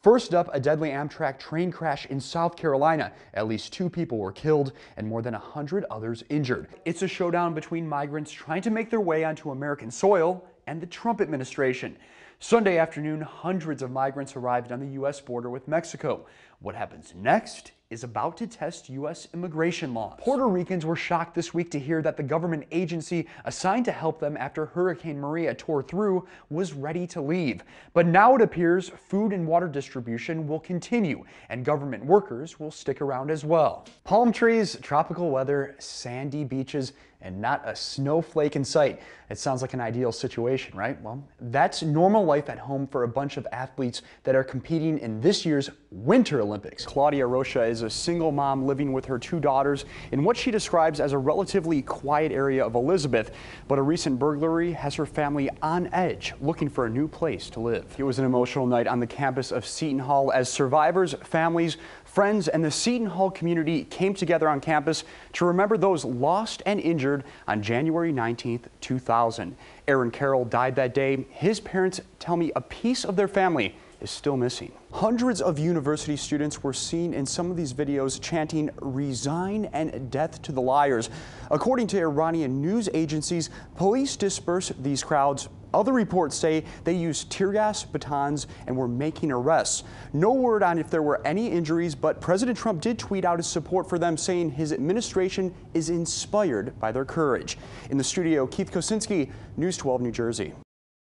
First up, a deadly Amtrak train crash in South Carolina. At least 2 people were killed and more than 100 others injured. It's a showdown between migrants trying to make their way onto American soil and the Trump administration. Sunday afternoon, hundreds of migrants arrived on the U.S. border with Mexico. What happens next is about to test U.S. immigration laws. Puerto Ricans were shocked this week to hear that the government agency assigned to help them after Hurricane Maria tore through was ready to leave. But now it appears food and water distribution will continue and government workers will stick around as well. Palm trees, tropical weather, sandy beaches, and not a snowflake in sight. It sounds like an ideal situation, right? Well, that's normal life at home for a bunch of athletes that are competing in this year's Winter Olympics. Claudia Rocha is a single mom living with her 2 daughters in what she describes as a relatively quiet area of Elizabeth, but a recent burglary has her family on edge, looking for a new place to live. It was an emotional night on the campus of Seton Hall as survivors, families, friends, and the Seton Hall community came together on campus to remember those lost and injured on January 19th, 2000. Aaron Carroll died that day. His parents tell me a piece of their family is still missing. Hundreds of university students were seen in some of these videos chanting "Resign and death to the liars." According to Iranian news agencies, police dispersed these crowds. Other reports say they used tear gas, batons, and were making arrests. No word on if there were any injuries, but President Trump did tweet out his support for them, saying his administration is inspired by their courage. In the studio, Kocinski, News 12 New Jersey.